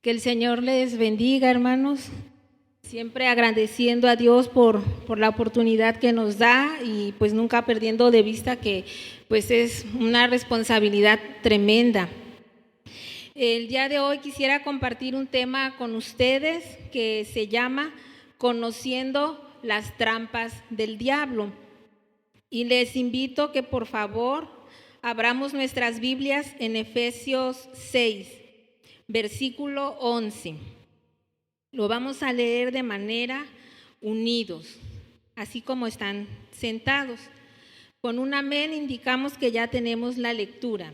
Que el Señor les bendiga, hermanos. Siempre agradeciendo a Dios por la oportunidad que nos da y pues nunca perdiendo de vista que pues es una responsabilidad tremenda. El día de hoy quisiera compartir un tema con ustedes que se llama Conociendo las trampas del diablo. Y les invito que por favor abramos nuestras Biblias en Efesios 6, versículo 11. Lo vamos a leer de manera unidos, así como están sentados. Con un amén indicamos que ya tenemos la lectura.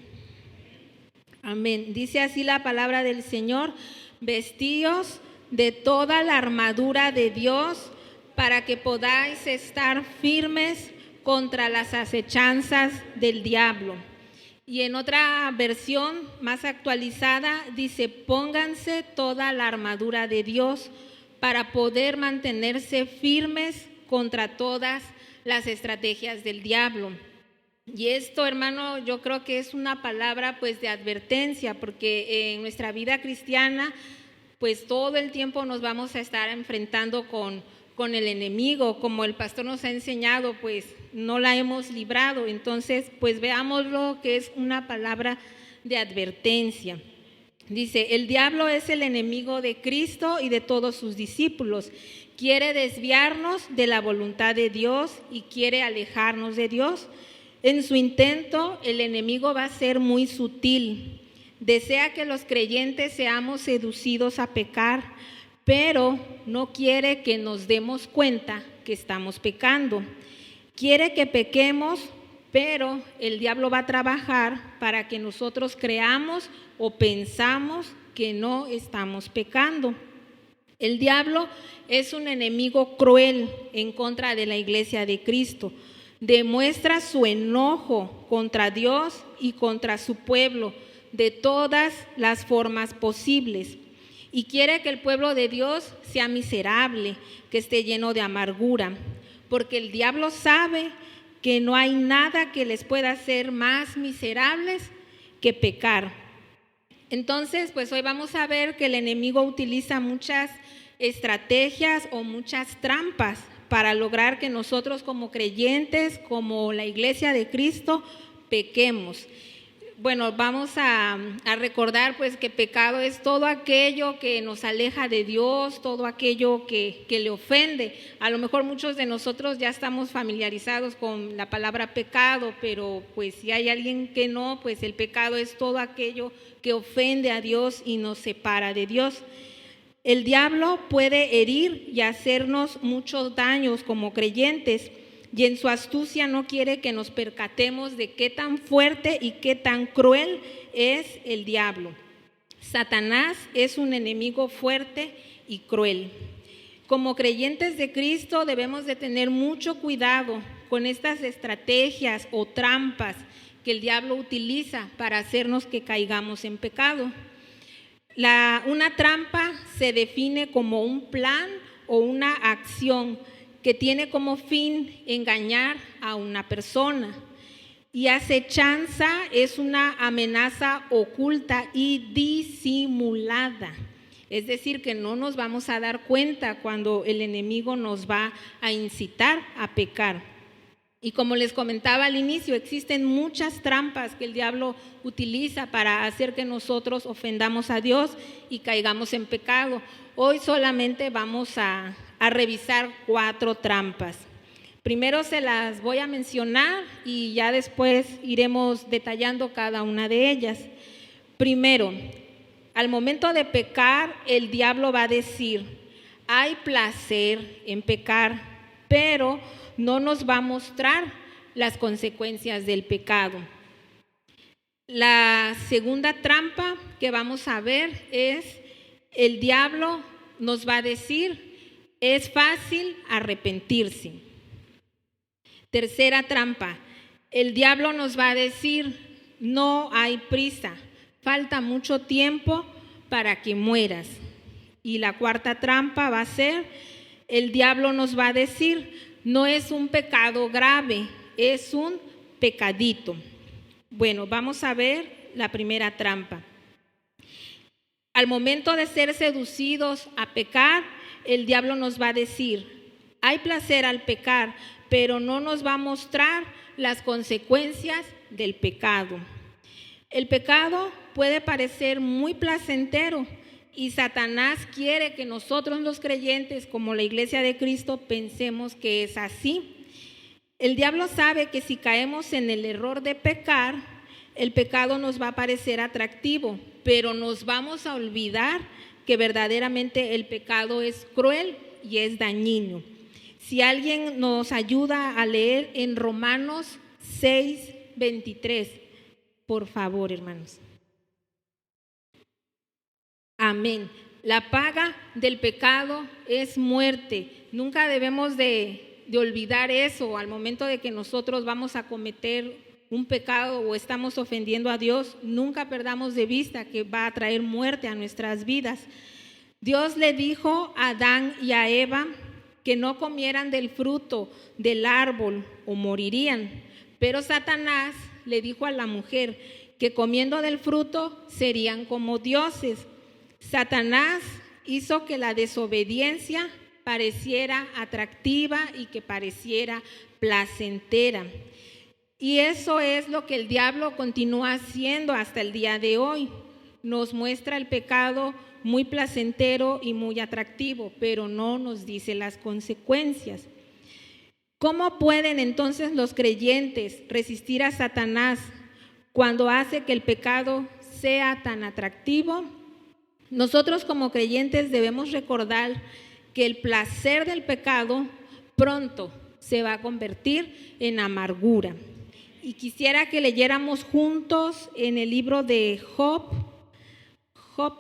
Amén. Dice así la palabra del Señor: vestíos de toda la armadura de Dios para que podáis estar firmes contra las acechanzas del diablo. Y en otra versión más actualizada dice: pónganse toda la armadura de Dios para poder mantenerse firmes contra todas las estrategias del diablo. Y esto, hermano, yo creo que es una palabra pues de advertencia, porque en nuestra vida cristiana pues todo el tiempo nos vamos a estar enfrentando con el enemigo. Como el pastor nos ha enseñado, pues no la hemos librado. Entonces, pues veámoslo que es una palabra de advertencia. Dice: el diablo es el enemigo de Cristo y de todos sus discípulos. Quiere desviarnos de la voluntad de Dios y quiere alejarnos de Dios. En su intento, el enemigo va a ser muy sutil. Desea que los creyentes seamos seducidos a pecar, pero no quiere que nos demos cuenta que estamos pecando. Quiere que pequemos, pero el diablo va a trabajar para que nosotros creamos o pensamos que no estamos pecando. El diablo es un enemigo cruel en contra de la iglesia de Cristo. Demuestra su enojo contra Dios y contra su pueblo de todas las formas posibles. Y quiere que el pueblo de Dios sea miserable, que esté lleno de amargura, porque el diablo sabe que no hay nada que les pueda hacer más miserables que pecar. Entonces, pues hoy vamos a ver que el enemigo utiliza muchas estrategias o muchas trampas para lograr que nosotros como creyentes, como la iglesia de Cristo, pequemos. Bueno, vamos a recordar pues que pecado es todo aquello que nos aleja de Dios, todo aquello que le ofende. A lo mejor muchos de nosotros ya estamos familiarizados con la palabra pecado, pero pues si hay alguien que no, pues el pecado es todo aquello que ofende a Dios y nos separa de Dios. El diablo puede herir y hacernos muchos daños como creyentes, y en su astucia no quiere que nos percatemos de qué tan fuerte y qué tan cruel es el diablo. Satanás es un enemigo fuerte y cruel. Como creyentes de Cristo debemos de tener mucho cuidado con estas estrategias o trampas que el diablo utiliza para hacernos que caigamos en pecado. Una trampa se define como un plan o una acción que tiene como fin engañar a una persona. Y acechanza es una amenaza oculta y disimulada. Es decir, que no nos vamos a dar cuenta cuando el enemigo nos va a incitar a pecar. Y como les comentaba al inicio, existen muchas trampas que el diablo utiliza para hacer que nosotros ofendamos a Dios y caigamos en pecado. Hoy solamente vamos a revisar 4 trampas. Primero se las voy a mencionar y ya después iremos detallando cada una de ellas. Primero, al momento de pecar, el diablo va a decir: hay placer en pecar, pero no nos va a mostrar las consecuencias del pecado. La segunda trampa que vamos a ver es: el diablo nos va a decir: es fácil arrepentirse. Tercera trampa: el diablo nos va a decir: no hay prisa, falta mucho tiempo para que mueras. Y la cuarta trampa va a ser: el diablo nos va a decir: no es un pecado grave, es un pecadito. Bueno, vamos a ver la primera trampa. Al momento de ser seducidos a pecar, el diablo nos va a decir, hay placer al pecar, pero no nos va a mostrar las consecuencias del pecado. El pecado puede parecer muy placentero y Satanás quiere que nosotros los creyentes, como la Iglesia de Cristo, pensemos que es así. El diablo sabe que si caemos en el error de pecar, el pecado nos va a parecer atractivo, pero nos vamos a olvidar que verdaderamente el pecado es cruel y es dañino. Si alguien nos ayuda a leer en Romanos 6:23, por favor, hermanos. Amén. La paga del pecado es muerte. Nunca debemos de olvidar eso al momento de que nosotros vamos a cometer un pecado o estamos ofendiendo a Dios. Nunca perdamos de vista que va a traer muerte a nuestras vidas. Dios le dijo a Adán y a Eva que no comieran del fruto del árbol o morirían. Pero Satanás le dijo a la mujer que comiendo del fruto serían como dioses. Satanás hizo que la desobediencia pareciera atractiva y que pareciera placentera. Y eso es lo que el diablo continúa haciendo hasta el día de hoy. Nos muestra el pecado muy placentero y muy atractivo, pero no nos dice las consecuencias. ¿Cómo pueden entonces los creyentes resistir a Satanás cuando hace que el pecado sea tan atractivo? Nosotros como creyentes debemos recordar que el placer del pecado pronto se va a convertir en amargura. Y quisiera que leyéramos juntos en el libro de Job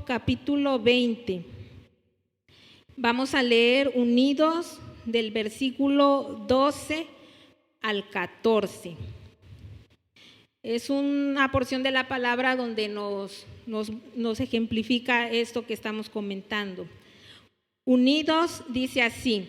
capítulo 20. Vamos a leer unidos del versículo 12 al 14. Es una porción de la palabra donde nos ejemplifica esto que estamos comentando. Unidos dice así: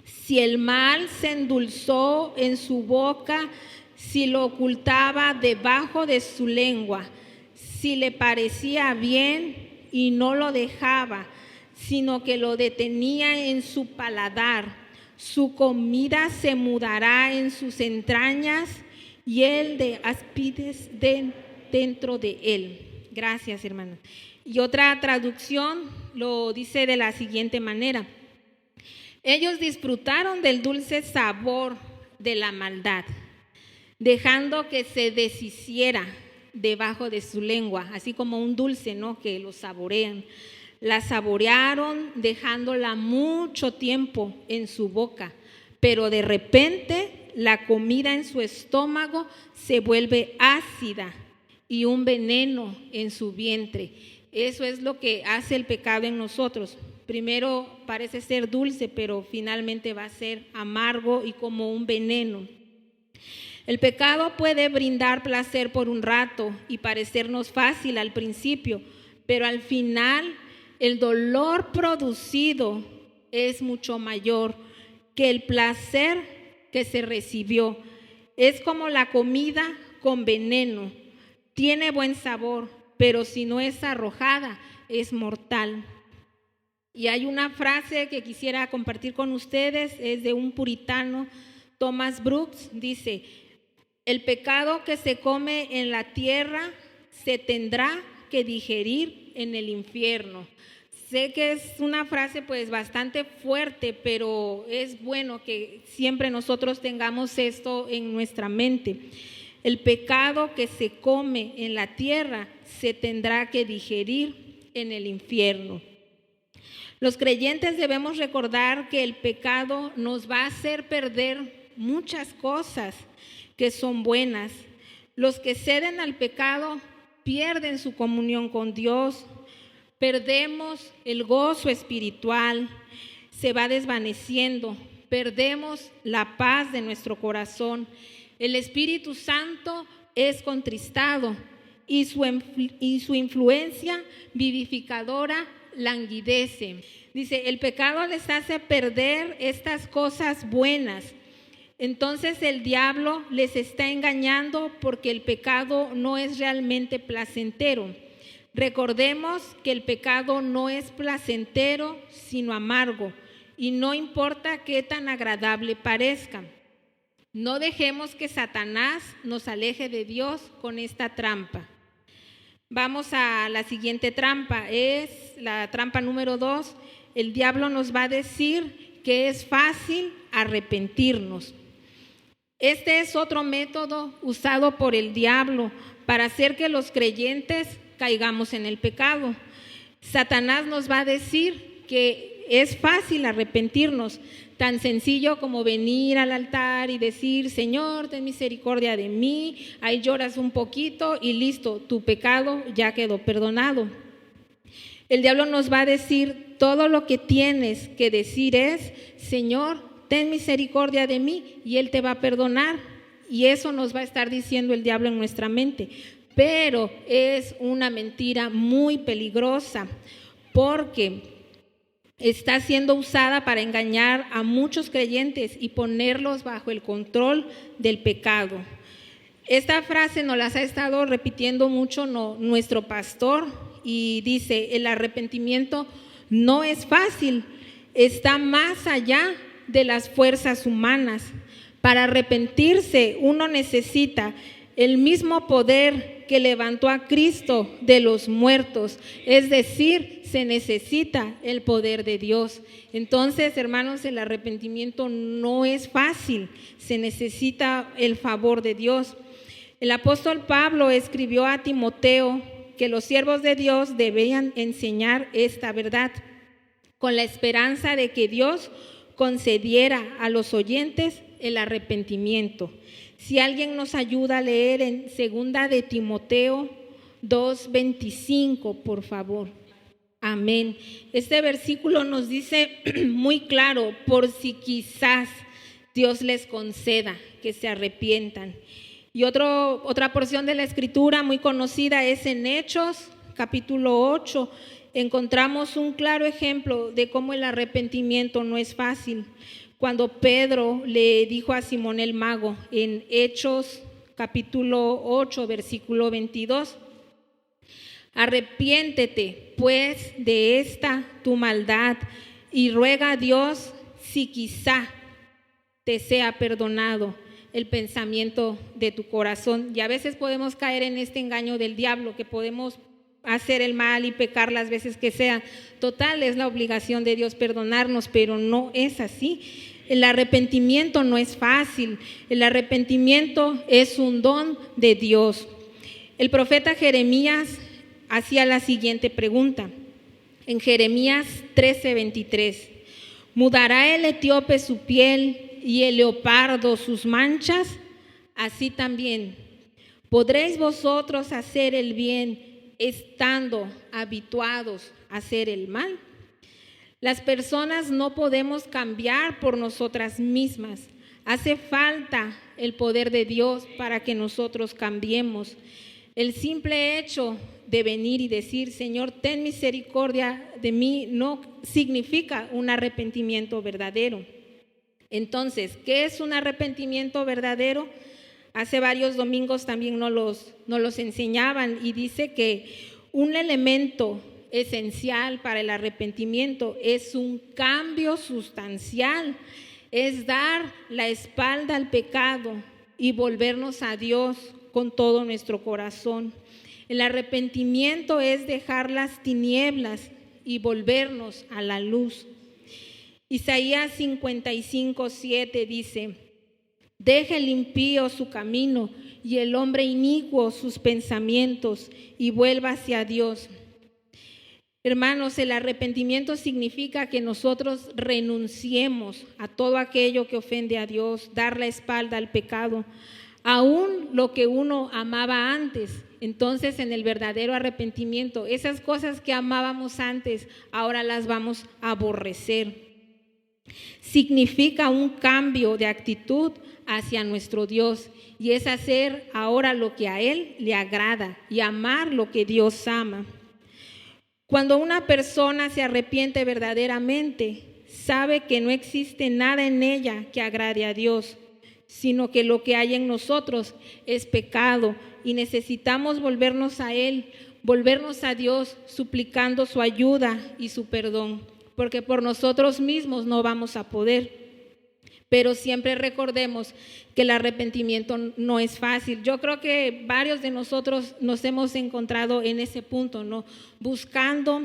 si el mal se endulzó en su boca, si lo ocultaba debajo de su lengua, si le parecía bien y no lo dejaba, sino que lo detenía en su paladar, su comida se mudará en sus entrañas y el de áspides dentro de él. Gracias, hermana. Y otra traducción lo dice de la siguiente manera: ellos disfrutaron del dulce sabor de la maldad, dejando que se deshiciera debajo de su lengua, así como un dulce, ¿no?, que lo saborean. La saborearon dejándola mucho tiempo en su boca, pero de repente la comida en su estómago se vuelve ácida y un veneno en su vientre. Eso es lo que hace el pecado en nosotros. Primero parece ser dulce, pero finalmente va a ser amargo y como un veneno. El pecado puede brindar placer por un rato y parecernos fácil al principio, pero al final el dolor producido es mucho mayor que el placer que se recibió. Es como la comida con veneno. Tiene buen sabor, pero si no es arrojada, es mortal. Y hay una frase que quisiera compartir con ustedes, es de un puritano, Thomas Brooks, dice: el pecado que se come en la tierra se tendrá que digerir en el infierno. Sé que es una frase pues bastante fuerte, pero es bueno que siempre nosotros tengamos esto en nuestra mente. El pecado que se come en la tierra se tendrá que digerir en el infierno. Los creyentes debemos recordar que el pecado nos va a hacer perder muchas cosas que son buenas. Los que ceden al pecado pierden su comunión con Dios, perdemos el gozo espiritual, se va desvaneciendo, perdemos la paz de nuestro corazón. El Espíritu Santo es contristado y su influencia vivificadora languidece. Dice, el pecado les hace perder estas cosas buenas. Entonces el diablo les está engañando porque el pecado no es realmente placentero. Recordemos que el pecado no es placentero, sino amargo, y no importa qué tan agradable parezca. No dejemos que Satanás nos aleje de Dios con esta trampa. Vamos a la siguiente trampa, es la trampa número 2. El diablo nos va a decir que es fácil arrepentirnos. Este es otro método usado por el diablo para hacer que los creyentes caigamos en el pecado. Satanás nos va a decir que es fácil arrepentirnos, tan sencillo como venir al altar y decir: Señor, ten misericordia de mí, ahí lloras un poquito y listo, tu pecado ya quedó perdonado. El diablo nos va a decir: todo lo que tienes que decir es: Señor, ten misericordia de mí, y Él te va a perdonar. Y eso nos va a estar diciendo el diablo en nuestra mente. Pero es una mentira muy peligrosa, porque está siendo usada para engañar a muchos creyentes y ponerlos bajo el control del pecado. Esta frase nos la ha estado repitiendo mucho nuestro pastor, y dice: el arrepentimiento no es fácil, está más allá de las fuerzas humanas. Para arrepentirse uno necesita el mismo poder que levantó a Cristo de los muertos, es decir, se necesita el poder de Dios. Entonces, hermanos, el arrepentimiento no es fácil, se necesita el favor de Dios. El apóstol Pablo escribió a Timoteo que los siervos de Dios debían enseñar esta verdad, con la esperanza de que Dios concediera a los oyentes el arrepentimiento. Si alguien nos ayuda a leer en 2 de Timoteo 2:25, por favor. Amén. Este versículo nos dice muy claro: por si quizás Dios les conceda que se arrepientan. Y otra porción de la escritura muy conocida es en Hechos, capítulo 8. Encontramos un claro ejemplo de cómo el arrepentimiento no es fácil. Cuando Pedro le dijo a Simón el mago en Hechos capítulo 8, versículo 22: arrepiéntete pues de esta tu maldad y ruega a Dios si quizá te sea perdonado el pensamiento de tu corazón. Y a veces podemos caer en este engaño del diablo, que podemos hacer el mal y pecar las veces que sea. Total, es la obligación de Dios perdonarnos, pero no es así. El arrepentimiento no es fácil, el arrepentimiento es un don de Dios. El profeta Jeremías hacía la siguiente pregunta en Jeremías 13:23: ¿mudará el etíope su piel y el leopardo sus manchas? Así también, ¿podréis vosotros hacer el bien estando habituados a hacer el mal? Las personas no podemos cambiar por nosotras mismas. Hace falta el poder de Dios para que nosotros cambiemos. El simple hecho de venir y decir: Señor, ten misericordia de mí, no significa un arrepentimiento verdadero. Entonces, ¿qué es un arrepentimiento verdadero? Hace varios domingos también nos los enseñaban, y dice que un elemento esencial para el arrepentimiento es un cambio sustancial, es dar la espalda al pecado y volvernos a Dios con todo nuestro corazón. El arrepentimiento es dejar las tinieblas y volvernos a la luz. Isaías 55:7 dice: deje el impío su camino y el hombre inicuo sus pensamientos, y vuelva hacia Dios. Hermanos, el arrepentimiento significa que nosotros renunciemos a todo aquello que ofende a Dios, dar la espalda al pecado, aún lo que uno amaba antes. Entonces, en el verdadero arrepentimiento, esas cosas que amábamos antes, ahora las vamos a aborrecer. Significa un cambio de actitud hacia nuestro Dios, y es hacer ahora lo que a Él le agrada y amar lo que Dios ama. Cuando una persona se arrepiente verdaderamente, sabe que no existe nada en ella que agrade a Dios, sino que lo que hay en nosotros es pecado y necesitamos volvernos a Él volvernos a Dios suplicando su ayuda y su perdón, porque por nosotros mismos no vamos a poder. Pero siempre recordemos que el arrepentimiento no es fácil. Yo creo que varios de nosotros nos hemos encontrado en ese punto, ¿no? Buscando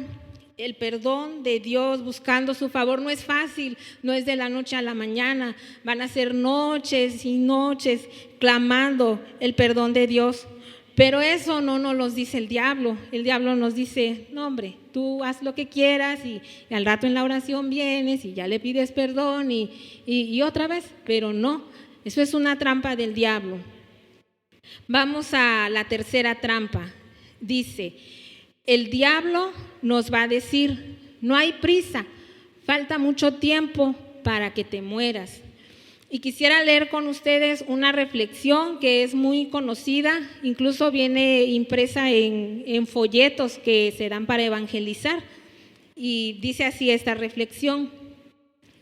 el perdón de Dios, buscando su favor. No es fácil, no es de la noche a la mañana. Van a ser noches y noches clamando el perdón de Dios. Pero eso no nos lo dice el diablo. El diablo nos dice, no hombre, tú haz lo que quieras y al rato en la oración vienes y ya le pides perdón y otra vez, pero no, eso es una trampa del diablo. Vamos a la tercera trampa. Dice, el diablo nos va a decir, no hay prisa, falta mucho tiempo para que te mueras. Y quisiera leer con ustedes una reflexión que es muy conocida, incluso viene impresa en folletos que se dan para evangelizar. Y dice así esta reflexión.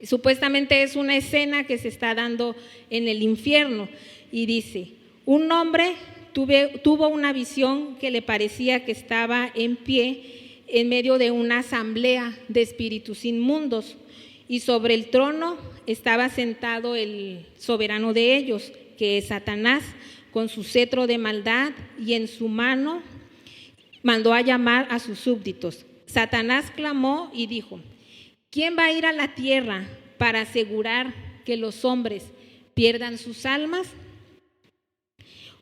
Supuestamente es una escena que se está dando en el infierno. Y dice, un hombre tuvo una visión que le parecía que estaba en pie en medio de una asamblea de espíritus inmundos. Y sobre el trono estaba sentado el soberano de ellos, que es Satanás, con su cetro de maldad, y en su mano mandó a llamar a sus súbditos. Satanás clamó y dijo, ¿quién va a ir a la tierra para asegurar que los hombres pierdan sus almas?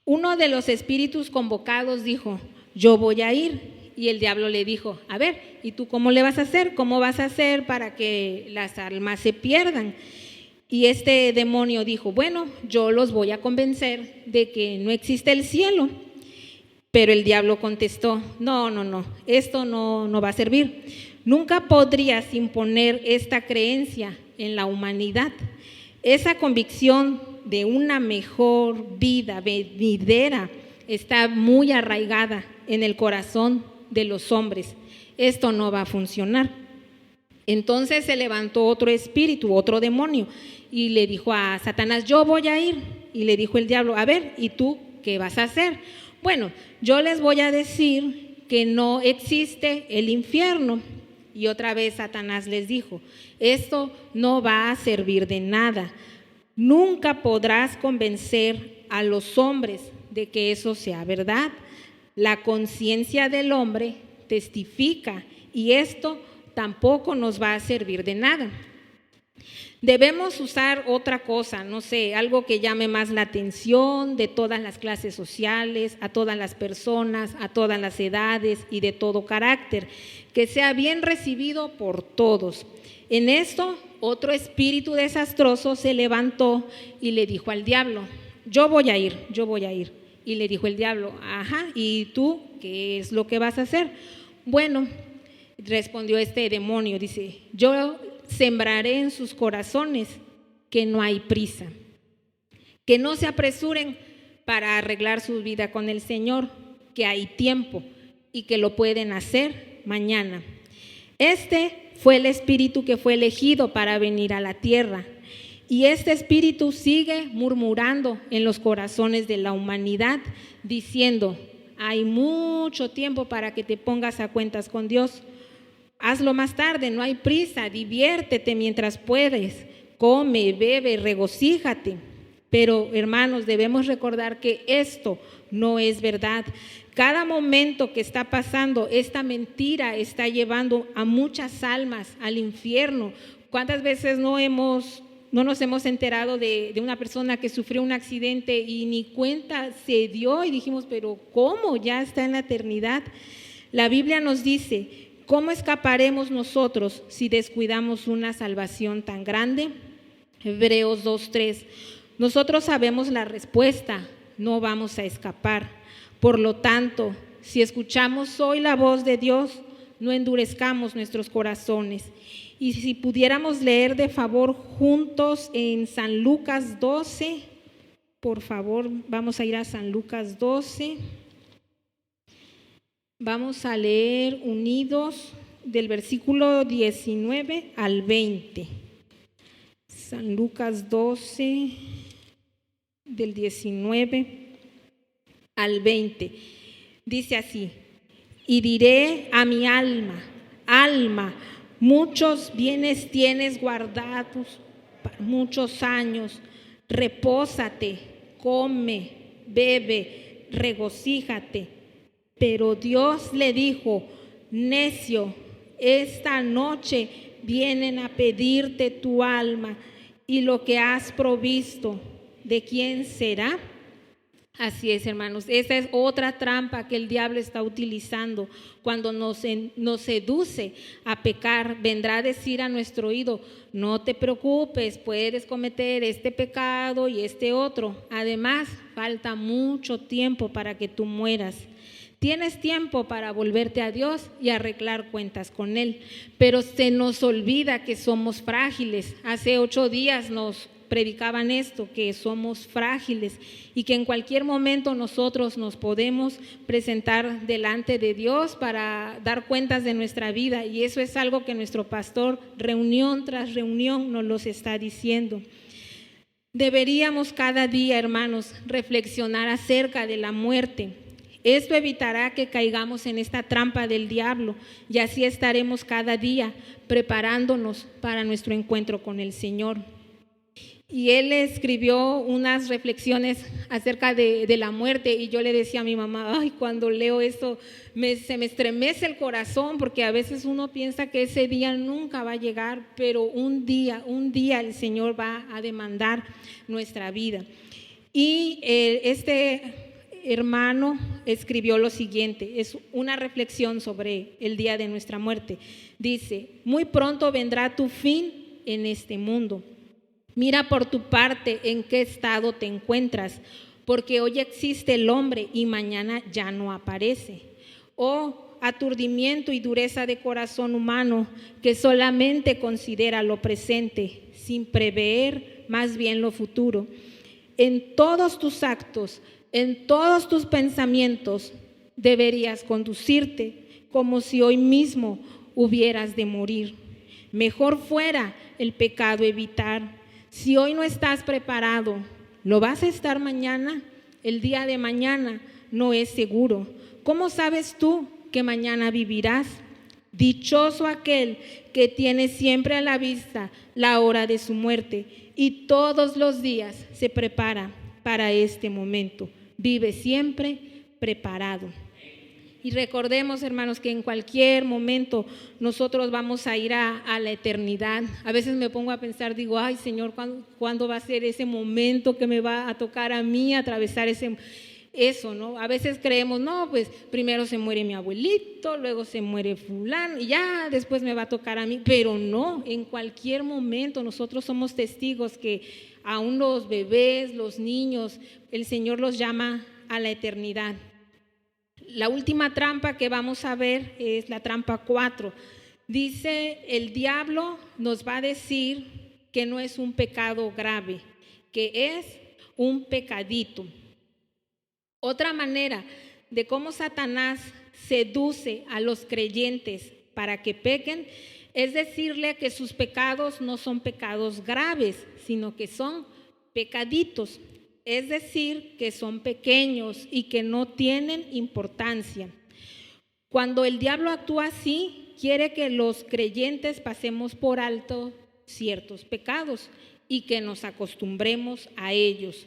Uno de los espíritus convocados dijo, yo voy a ir. Y el diablo le dijo, a ver, ¿y tú cómo le vas a hacer? ¿Cómo vas a hacer para que las almas se pierdan? Y este demonio dijo, bueno, yo los voy a convencer de que no existe el cielo. Pero el diablo contestó, no, esto no va a servir. Nunca podrías imponer esta creencia en la humanidad. Esa convicción de una mejor vida venidera está muy arraigada en el corazón de los hombres. Esto no va a funcionar. Entonces se levantó otro espíritu, otro demonio, y le dijo a Satanás, yo voy a ir. Y le dijo el diablo, a ver, ¿y tú qué vas a hacer? Bueno, yo les voy a decir que no existe el infierno. Y otra vez Satanás les dijo, esto no va a servir de nada. Nunca podrás convencer a los hombres de que eso sea verdad. La conciencia del hombre testifica y esto tampoco nos va a servir de nada. Debemos usar otra cosa, no sé, algo que llame más la atención de todas las clases sociales, a todas las personas, a todas las edades y de todo carácter, que sea bien recibido por todos. En esto, otro espíritu desastroso se levantó y le dijo al diablo, yo voy a ir. Y le dijo el diablo, ajá, ¿y tú qué es lo que vas a hacer? Bueno, respondió este demonio, dice, yo sembraré en sus corazones que no hay prisa, que no se apresuren para arreglar su vida con el Señor, que hay tiempo y que lo pueden hacer mañana. Este fue el espíritu que fue elegido para venir a la tierra. Y este espíritu sigue murmurando en los corazones de la humanidad, diciendo, hay mucho tiempo para que te pongas a cuentas con Dios. Hazlo más tarde, no hay prisa, diviértete mientras puedes, come, bebe, regocíjate. Pero, hermanos, debemos recordar que esto no es verdad. Cada momento que está pasando, esta mentira está llevando a muchas almas al infierno. ¿Cuántas veces no nos hemos enterado de una persona que sufrió un accidente y ni cuenta se dio y dijimos, pero ¿cómo? Ya está en la eternidad. La Biblia nos dice, ¿cómo escaparemos nosotros si descuidamos una salvación tan grande? Hebreos 2:3. Nosotros sabemos la respuesta, no vamos a escapar. Por lo tanto, si escuchamos hoy la voz de Dios, no endurezcamos nuestros corazones. Y si pudiéramos leer de favor juntos en San Lucas 12, por favor, vamos a ir a San Lucas 12. Vamos a leer unidos del versículo 19 al 20. San Lucas 12, del 19 al 20. Dice así, Y diré a mi alma: alma, muchos bienes tienes guardados para muchos años. Repósate, come, bebe, regocíjate. Pero Dios le dijo: necio, esta noche vienen a pedirte tu alma, y lo que has provisto, ¿de quién será? Así es, hermanos. Esa es otra trampa que el diablo está utilizando cuando nos seduce a pecar. Vendrá a decir a nuestro oído: no te preocupes, puedes cometer este pecado y este otro. Además, falta mucho tiempo para que tú mueras. Tienes tiempo para volverte a Dios y arreglar cuentas con Él, pero se nos olvida que somos frágiles. Hace 8 días nos predicaban esto, que somos frágiles y que en cualquier momento nosotros nos podemos presentar delante de Dios para dar cuentas de nuestra vida, y eso es algo que nuestro pastor reunión tras reunión nos los está diciendo. Deberíamos cada día, hermanos, reflexionar acerca de la muerte. Esto evitará que caigamos en esta trampa del diablo, y así estaremos cada día preparándonos para nuestro encuentro con el Señor. Y él escribió unas reflexiones acerca de la muerte, y yo le decía a mi mamá: ay, cuando leo esto se me estremece el corazón, porque a veces uno piensa que ese día nunca va a llegar, pero un día el Señor va a demandar nuestra vida. Y este hermano escribió lo siguiente, es una reflexión sobre el día de nuestra muerte. Dice: muy pronto vendrá tu fin en este mundo. Mira por tu parte en qué estado te encuentras, porque hoy existe el hombre y mañana ya no aparece. Oh, aturdimiento y dureza de corazón humano, que solamente considera lo presente, sin prever más bien lo futuro. En todos tus actos, en todos tus pensamientos, deberías conducirte como si hoy mismo hubieras de morir. Mejor fuera el pecado evitar. Si hoy no estás preparado, ¿lo vas a estar mañana? El día de mañana no es seguro. ¿Cómo sabes tú que mañana vivirás? Dichoso aquel que tiene siempre a la vista la hora de su muerte y todos los días se prepara para este momento. Vive siempre preparado. Y recordemos, hermanos, que en cualquier momento nosotros vamos a ir a la eternidad. A veces me pongo a pensar, digo: ay, Señor, ¿cuándo va a ser ese momento que me va a tocar a mí atravesar eso, ¿no? A veces creemos: no, pues primero se muere mi abuelito, luego se muere fulano y ya después me va a tocar a mí. Pero no, en cualquier momento nosotros somos testigos que aún los bebés, los niños, el Señor los llama a la eternidad. La última trampa que vamos a ver es la trampa 4. Dice: el diablo nos va a decir que no es un pecado grave, que es un pecadito. Otra manera de cómo Satanás seduce a los creyentes para que pequen es decirle que sus pecados no son pecados graves, sino que son pecaditos. Es decir, que son pequeños y que no tienen importancia. Cuando el diablo actúa así, quiere que los creyentes pasemos por alto ciertos pecados y que nos acostumbremos a ellos.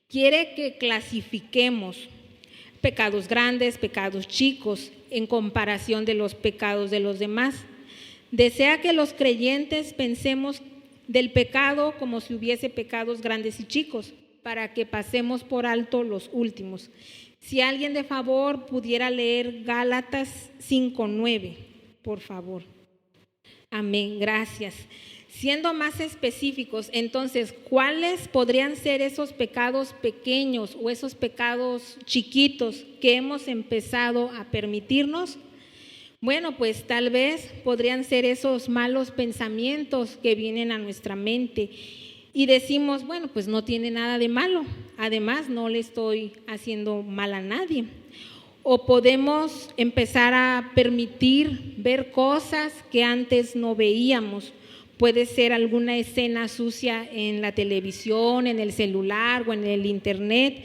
Quiere que clasifiquemos pecados grandes, pecados chicos, en comparación de los pecados de los demás. Desea que los creyentes pensemos del pecado como si hubiese pecados grandes y chicos, para que pasemos por alto los últimos. Si alguien de favor pudiera leer Gálatas 5:9, por favor. Amén, gracias. Siendo más específicos, entonces, ¿cuáles podrían ser esos pecados pequeños o esos pecados chiquitos que hemos empezado a permitirnos? Bueno, pues tal vez podrían ser esos malos pensamientos que vienen a nuestra mente y decimos: bueno, pues no tiene nada de malo, además no le estoy haciendo mal a nadie. O podemos empezar a permitir ver cosas que antes no veíamos. Puede ser alguna escena sucia en la televisión, en el celular o en el internet,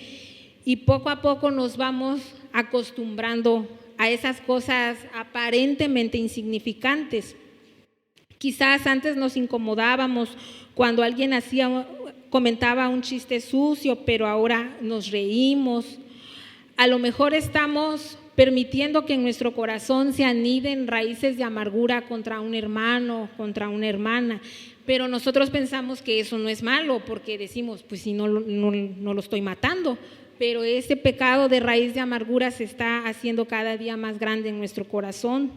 y poco a poco nos vamos acostumbrando a esas cosas aparentemente insignificantes. Quizás antes nos incomodábamos cuando alguien comentaba un chiste sucio, pero ahora nos reímos. A lo mejor estamos permitiendo que en nuestro corazón se aniden raíces de amargura contra un hermano, contra una hermana, pero nosotros pensamos que eso no es malo, porque decimos, pues si no lo estoy matando, pero ese pecado de raíz de amargura se está haciendo cada día más grande en nuestro corazón.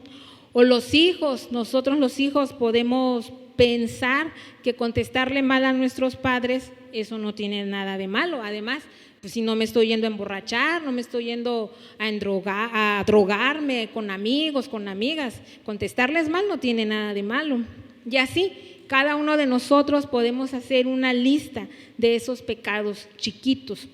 O los hijos, nosotros los hijos podemos pensar que contestarle mal a nuestros padres, eso no tiene nada de malo. Además, pues si no me estoy yendo a emborrachar, no me estoy yendo a drogarme con amigos, con amigas, contestarles mal no tiene nada de malo. Y así, cada uno de nosotros podemos hacer una lista de esos pecados chiquitos.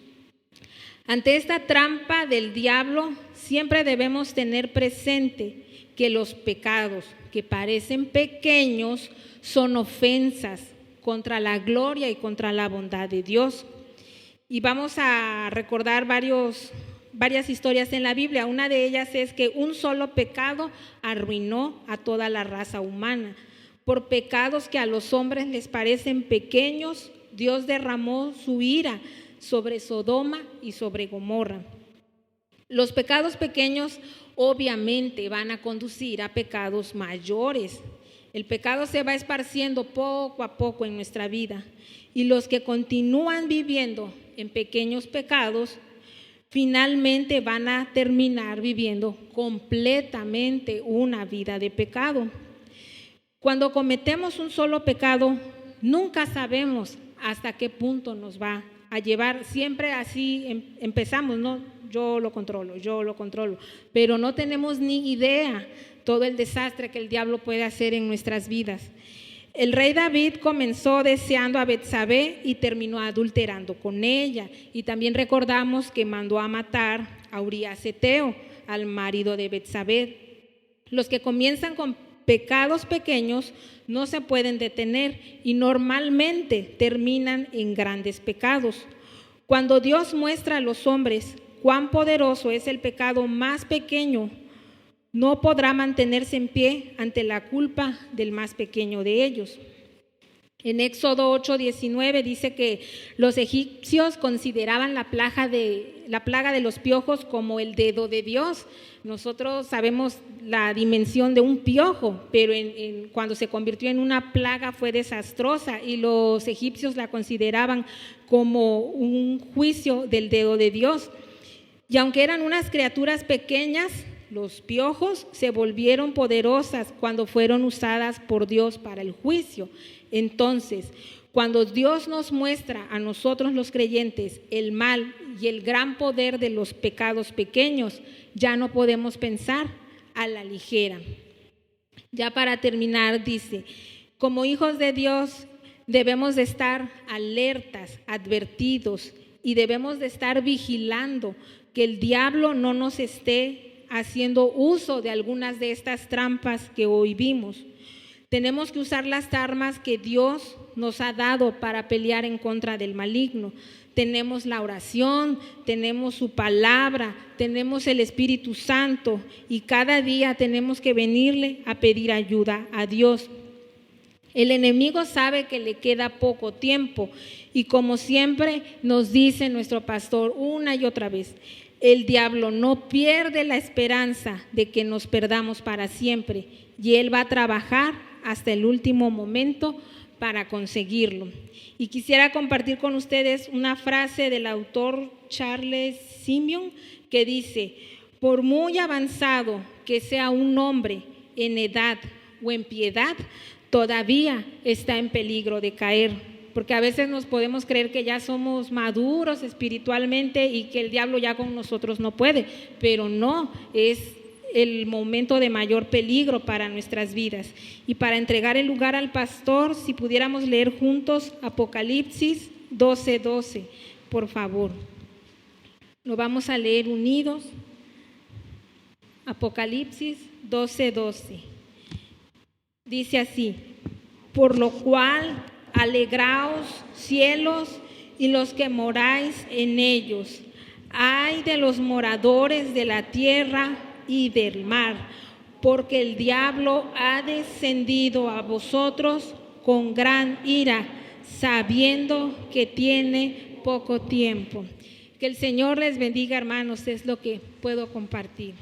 Ante esta trampa del diablo, siempre debemos tener presente que los pecados que parecen pequeños son ofensas contra la gloria y contra la bondad de Dios. Y vamos a recordar varias historias en la Biblia. Una de ellas es que un solo pecado arruinó a toda la raza humana. Por pecados que a los hombres les parecen pequeños, Dios derramó su ira sobre Sodoma y sobre Gomorra. Los pecados pequeños obviamente van a conducir a pecados mayores. El pecado se va esparciendo poco a poco en nuestra vida, y los que continúan viviendo en pequeños pecados finalmente van a terminar viviendo completamente una vida de pecado. Cuando cometemos un solo pecado, nunca sabemos hasta qué punto nos va a llevar. Siempre así empezamos, ¿no? Yo lo controlo, pero no tenemos ni idea todo el desastre que el diablo puede hacer en nuestras vidas. El rey David comenzó deseando a Betsabé y terminó adulterando con ella. Y también recordamos que mandó a matar a Urías Eteo, al marido de Betsabé. Los que comienzan con pecados pequeños no se pueden detener y normalmente terminan en grandes pecados. Cuando Dios muestra a los hombres cuán poderoso es el pecado más pequeño, no podrá mantenerse en pie ante la culpa del más pequeño de ellos. En Éxodo 8:19 dice que los egipcios consideraban la plaga de los piojos como el dedo de Dios. Nosotros sabemos la dimensión de un piojo, pero cuando se convirtió en una plaga fue desastrosa, y los egipcios la consideraban como un juicio del dedo de Dios. Y aunque eran unas criaturas pequeñas, los piojos se volvieron poderosas cuando fueron usadas por Dios para el juicio. Entonces, cuando Dios nos muestra a nosotros los creyentes el mal y el gran poder de los pecados pequeños, ya no podemos pensar a la ligera. Ya para terminar, dice, como hijos de Dios debemos de estar alertas, advertidos, y debemos de estar vigilando que el diablo no nos esté haciendo uso de algunas de estas trampas que hoy vimos. Tenemos que usar las armas que Dios nos ha dado para pelear en contra del maligno. Tenemos la oración, tenemos su palabra, tenemos el Espíritu Santo, y cada día tenemos que venirle a pedir ayuda a Dios. El enemigo sabe que le queda poco tiempo, y como siempre nos dice nuestro pastor una y otra vez, el diablo no pierde la esperanza de que nos perdamos para siempre, y él va a trabajar hasta el último momento para conseguirlo. Y quisiera compartir con ustedes una frase del autor Charles Simeon que dice: por muy avanzado que sea un hombre en edad o en piedad, todavía está en peligro de caer. Porque a veces nos podemos creer que ya somos maduros espiritualmente y que el diablo ya con nosotros no puede, pero no, es el momento de mayor peligro para nuestras vidas. Y para entregar el lugar al pastor, si pudiéramos leer juntos Apocalipsis 12:12, por favor. Lo vamos a leer unidos. Apocalipsis 12:12. Dice así: por lo cual alegraos, cielos, y los que moráis en ellos. Ay de los moradores de la tierra y del mar, porque el diablo ha descendido a vosotros con gran ira, sabiendo que tiene poco tiempo. Que el Señor les bendiga, hermanos, es lo que puedo compartir.